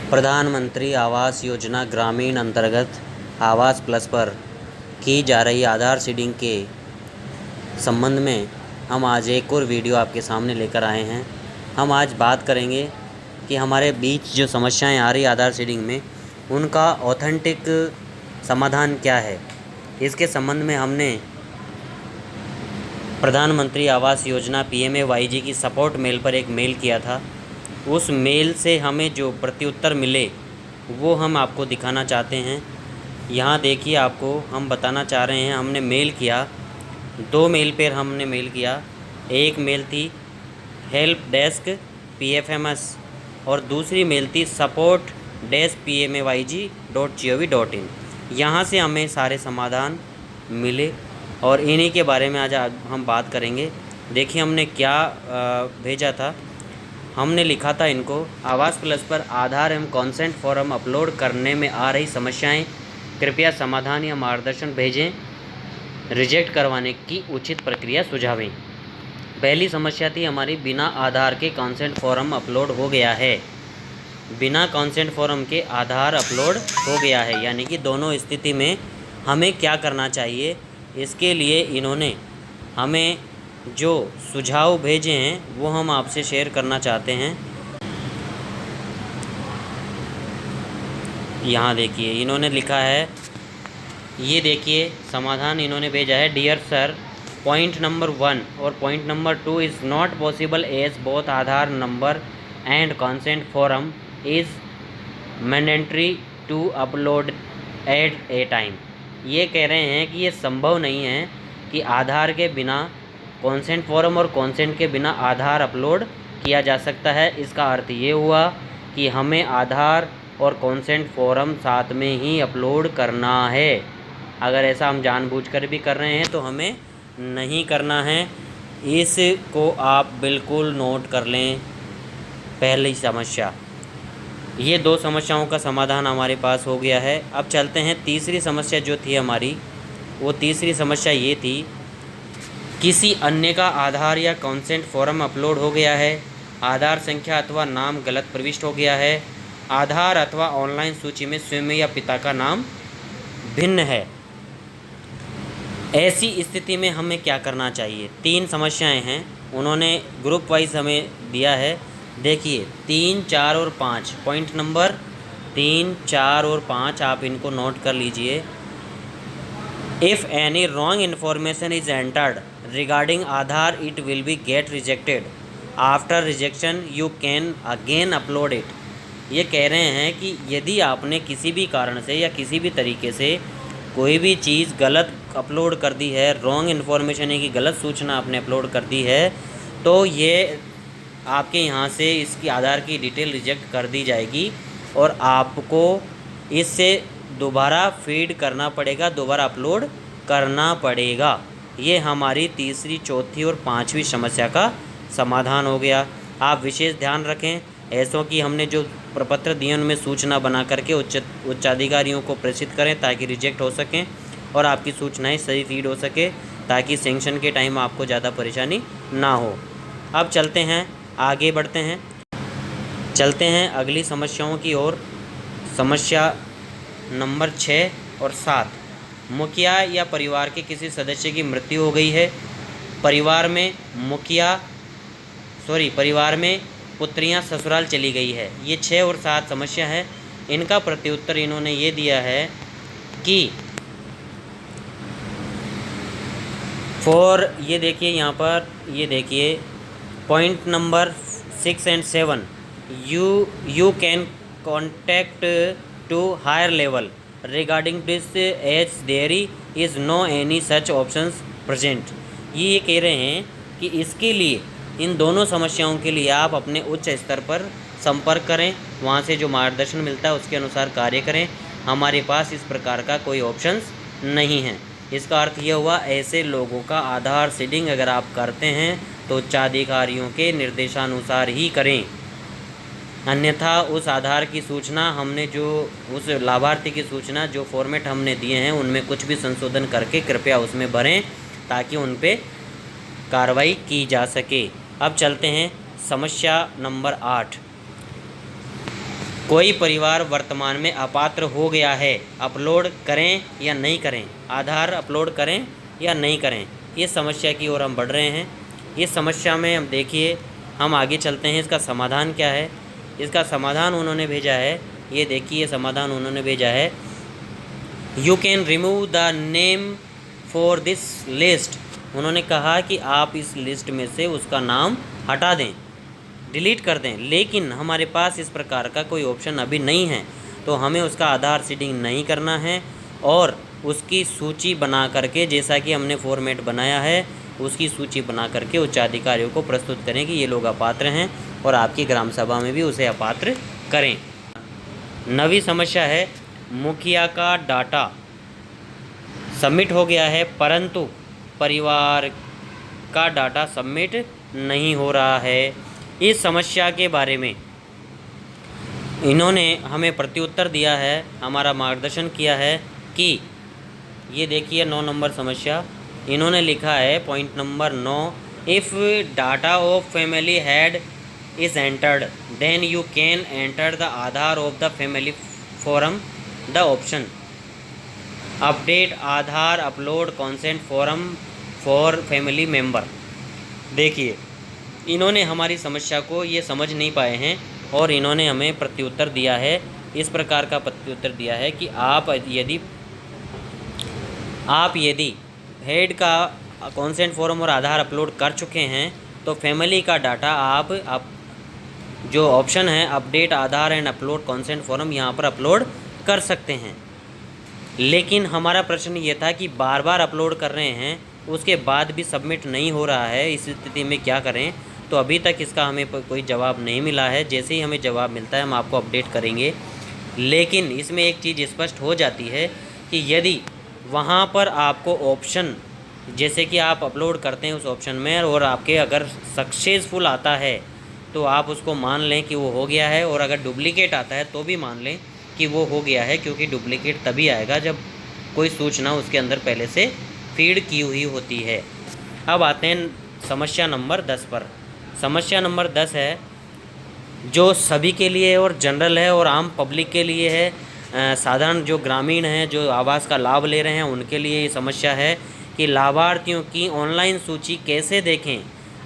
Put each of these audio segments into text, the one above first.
प्रधानमंत्री आवास योजना ग्रामीण अंतर्गत आवास प्लस पर की जा रही आधार सीडिंग के संबंध में हम आज एक और वीडियो आपके सामने लेकर आए हैं। हम आज बात करेंगे कि हमारे बीच जो समस्याएं आ रही आधार सीडिंग में उनका ऑथेंटिक समाधान क्या है। इसके संबंध में हमने प्रधानमंत्री आवास योजना PMAYG की सपोर्ट मेल पर एक मेल किया था। उस मेल से हमें जो प्रत्युत्तर मिले वो हम आपको दिखाना चाहते हैं। यहाँ देखिए, आपको हम बताना चाह रहे हैं। हमने मेल किया, 2 मेल पर हमने मेल किया। एक मेल थी हेल्प डेस्क PFMS और दूसरी मेल थी support-pmayg.gov.in। यहाँ से हमें सारे समाधान मिले और इन्हीं के बारे में आज हम बात करेंगे। देखिए हमने क्या भेजा था। हमने लिखा था इनको, आवास प्लस पर आधार एवं कॉन्सेंट फॉर्म अपलोड करने में आ रही समस्याएं, कृपया समाधान या मार्गदर्शन भेजें, रिजेक्ट करवाने की उचित प्रक्रिया सुझावें। पहली समस्या थी हमारी, बिना आधार के कॉन्सेंट फॉर्म अपलोड हो गया है। बिना कॉन्सेंट फॉर्म के आधार अपलोड हो गया है, यानी कि दोनों स्थिति में हमें क्या करना चाहिए। इसके लिए इन्होंने हमें जो सुझाव भेजे हैं वो हम आपसे शेयर करना चाहते हैं। यहाँ देखिए इन्होंने लिखा है, ये देखिए समाधान इन्होंने भेजा है। डियर सर, पॉइंट नंबर 1 और point number 2 is not possible as both Aadhaar number and consent form is mandatory to upload at a time. ये कह रहे हैं कि ये संभव नहीं है कि आधार के बिना कॉन्सेंट फॉर्म और कॉन्सेंट के बिना आधार अपलोड किया जा सकता है। इसका अर्थ ये हुआ कि हमें आधार और कॉन्सेंट फॉर्म साथ में ही अपलोड करना है। अगर ऐसा हम जानबूझकर भी कर रहे हैं तो हमें नहीं करना है। इसको आप बिल्कुल नोट कर लें। पहली समस्या, ये 2 समस्याओं का समाधान हमारे पास हो गया है। अब चलते हैं तीसरी समस्या जो थी हमारी, वो तीसरी समस्या ये थी, किसी अन्य का आधार या कॉन्सेंट फॉर्म अपलोड हो गया है, आधार संख्या अथवा नाम गलत प्रविष्ट हो गया है, आधार अथवा ऑनलाइन सूची में स्वयं या पिता का नाम भिन्न है। ऐसी स्थिति में हमें क्या करना चाहिए। 3 समस्याएं हैं, उन्होंने ग्रुप वाइज हमें दिया है। देखिए 3, 4 और 5, पॉइंट नंबर 3, 4 और 5 आप इनको नोट कर लीजिए। If any wrong information is entered regarding Aadhaar, it will be get rejected. After rejection you can again upload it. ये कह रहे हैं कि यदि आपने किसी भी कारण से या किसी भी तरीके से कोई भी चीज़ गलत अपलोड कर दी है, रॉन्ग इन्फॉर्मेशन है कि गलत सूचना आपने अपलोड कर दी है, तो ये आपके यहाँ से इसकी आधार की डिटेल रिजेक्ट कर दी जाएगी और आपको इससे दोबारा फीड करना पड़ेगा, दोबारा अपलोड करना पड़ेगा। ये हमारी तीसरी, चौथी और 5वीं समस्या का समाधान हो गया। आप विशेष ध्यान रखें, ऐसों की हमने जो प्रपत्र दिए उनमें सूचना बना करके उच्चाधिकारियों को प्रेषित करें ताकि रिजेक्ट हो सकें और आपकी सूचनाएं सही फीड हो सके, ताकि सेंक्शन के टाइम आपको ज़्यादा परेशानी ना हो। अब चलते हैं, आगे बढ़ते हैं, चलते हैं अगली समस्याओं की ओर। समस्या नंबर 6 और 7, मुखिया या परिवार के किसी सदस्य की मृत्यु हो गई है, परिवार में पुत्रियां ससुराल चली गई है। ये 6 और 7 समस्या है। इनका प्रत्युत्तर इन्होंने ये दिया है कि ये देखिए यहाँ पर, ये देखिए point number 6 and 7, you can contact to higher level regarding this as there is no any such options present। ये कह रहे हैं कि इसके लिए, इन दोनों समस्याओं के लिए आप अपने उच्च स्तर पर संपर्क करें, वहाँ से जो मार्गदर्शन मिलता है उसके अनुसार कार्य करें। हमारे पास इस प्रकार का कोई ऑप्शंस नहीं है। इसका अर्थ यह हुआ, ऐसे लोगों का आधार सीडिंग अगर आप करते हैं तो उच्चाधिकारियों के निर्देशानुसार ही करें, अन्यथा उस आधार की सूचना हमने जो उस लाभार्थी की सूचना जो फॉर्मेट हमने दिए हैं उनमें कुछ भी संशोधन करके कृपया उसमें भरें ताकि उन पे कार्रवाई की जा सके। अब चलते हैं समस्या नंबर 8। कोई परिवार वर्तमान में अपात्र हो गया है, अपलोड करें या नहीं करें, आधार अपलोड करें या नहीं करें। ये समस्या की ओर हम बढ़ रहे हैं। इस समस्या में हम देखिए, हम आगे चलते हैं। इसका समाधान क्या है? इसका समाधान उन्होंने भेजा है, ये देखिए समाधान उन्होंने भेजा है। You can remove the name for this list. उन्होंने कहा कि आप इस लिस्ट में से उसका नाम हटा दें, डिलीट कर दें, लेकिन हमारे पास इस प्रकार का कोई ऑप्शन अभी नहीं है, तो हमें उसका आधार सीडिंग नहीं करना है और उसकी सूची बना करके, जैसा कि हमने फॉर्मेट बनाया है, उसकी सूची बना करके उच्चाधिकारियों को प्रस्तुत करें कि ये लोग अपात्र हैं और आपकी ग्राम सभा में भी उसे अपात्र करें। नवी समस्या है, मुखिया का डाटा सबमिट हो गया है परंतु परिवार का डाटा सबमिट नहीं हो रहा है। इस समस्या के बारे में इन्होंने हमें प्रत्युत्तर दिया है, हमारा मार्गदर्शन किया है कि ये देखिए 9 नंबर समस्या इन्होंने लिखा है, point number 9, if data of family head is entered then you can enter the Aadhaar of the family from the option update Aadhaar upload consent form for family member. देखिए, इन्होंने हमारी समस्या को ये समझ नहीं पाए हैं और इन्होंने हमें प्रत्युत्तर दिया है, इस प्रकार का प्रत्युत्तर दिया है कि आप यदि हेड का कंसेंट फॉर्म और आधार अपलोड कर चुके हैं तो फैमिली का डाटा आप जो ऑप्शन है update Aadhaar and upload consent form, यहाँ पर अपलोड कर सकते हैं। लेकिन हमारा प्रश्न ये था कि बार बार अपलोड कर रहे हैं, उसके बाद भी सबमिट नहीं हो रहा है, इस स्थिति में क्या करें? तो अभी तक इसका हमें कोई जवाब नहीं मिला है। जैसे ही हमें जवाब मिलता है हम आपको अपडेट करेंगे। लेकिन इसमें एक चीज़ स्पष्ट हो जाती है कि यदि वहाँ पर आपको ऑप्शन, जैसे कि आप अपलोड करते हैं उस ऑप्शन में और आपके अगर सक्सेसफुल आता है तो आप उसको मान लें कि वो हो गया है, और अगर डुप्लीकेट आता है तो भी मान लें कि वो हो गया है, क्योंकि डुप्लीकेट तभी आएगा जब कोई सूचना उसके अंदर पहले से फीड की हुई होती है। अब आते हैं समस्या नंबर 10 पर। समस्या नंबर 10 है जो सभी के लिए और जनरल है और आम पब्लिक के लिए है। साधारण जो ग्रामीण हैं जो आवास का लाभ ले रहे हैं उनके लिए ये समस्या है कि लाभार्थियों की ऑनलाइन सूची कैसे देखें।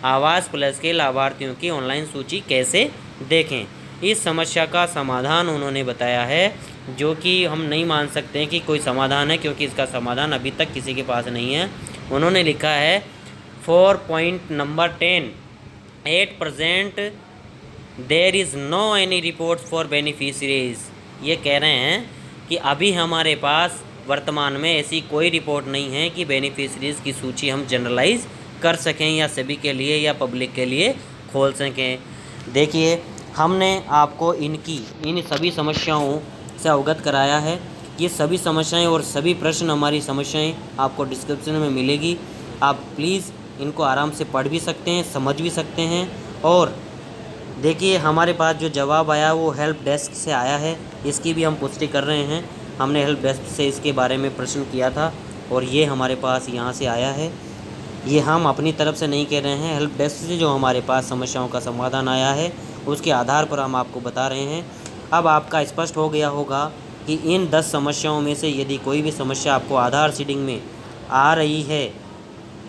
आवास प्लस के लाभार्थियों की ऑनलाइन सूची कैसे देखें। इस समस्या का समाधान उन्होंने बताया है, जो कि हम नहीं मान सकते हैं कि कोई समाधान है, क्योंकि इसका समाधान अभी तक किसी के पास नहीं है। उन्होंने लिखा है for point number 10, at present there is no any report for beneficiaries. ये कह रहे हैं कि अभी हमारे पास वर्तमान में ऐसी कोई रिपोर्ट नहीं है कि बेनिफिशरीज की सूची हम जनरलाइज कर सकें या सभी के लिए या पब्लिक के लिए खोल सकें। देखिए, हमने आपको इन सभी समस्याओं से अवगत कराया है। ये सभी समस्याएं और सभी प्रश्न, हमारी समस्याएं आपको डिस्क्रिप्शन में मिलेगी। आप प्लीज़ इनको आराम से पढ़ भी सकते हैं, समझ भी सकते हैं। और देखिए, हमारे पास जो जवाब आया वो हेल्प डेस्क से आया है, इसकी भी हम पुष्टि कर रहे हैं। हमने हेल्प डेस्क से इसके बारे में प्रश्न किया था और ये हमारे पास यहाँ से आया है। ये हम अपनी तरफ से नहीं कह रहे हैं, हेल्प डेस्क से जो हमारे पास समस्याओं का समाधान आया है उसके आधार पर हम आपको बता रहे हैं। अब आपका स्पष्ट हो गया होगा कि इन 10 समस्याओं में से यदि कोई भी समस्या आपको आधार सीडिंग में आ रही है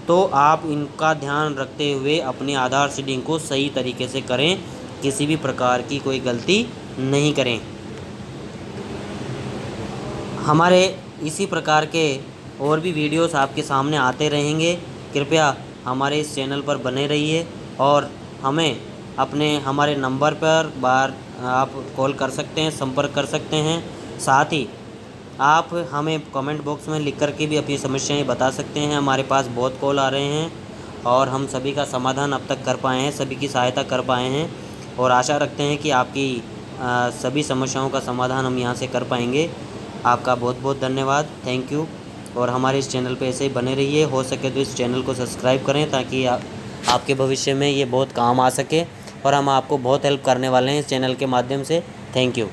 तो आप इनका ध्यान रखते हुए अपनी आधार सीडिंग को सही तरीके से करें, किसी भी प्रकार की कोई गलती नहीं करें। हमारे इसी प्रकार के और भी वीडियोस आपके सामने आते रहेंगे। कृपया हमारे इस चैनल पर बने रहिए और हमारे नंबर पर आप कॉल कर सकते हैं, संपर्क कर सकते हैं। साथ ही आप हमें कमेंट बॉक्स में लिख करके भी अपनी समस्याएं बता सकते हैं। हमारे पास बहुत कॉल आ रहे हैं और हम सभी का समाधान अब तक कर पाए हैं, सभी की सहायता कर पाए हैं और आशा रखते हैं कि आपकी सभी समस्याओं का समाधान हम यहाँ से कर पाएंगे। आपका बहुत बहुत धन्यवाद, थैंक यू। और हमारे इस चैनल पे ऐसे ही बने रहिए। हो सके तो इस चैनल को सब्सक्राइब करें ताकि आपके भविष्य में ये बहुत काम आ सके और हम आपको बहुत हेल्प करने वाले हैं इस चैनल के माध्यम से। Thank you.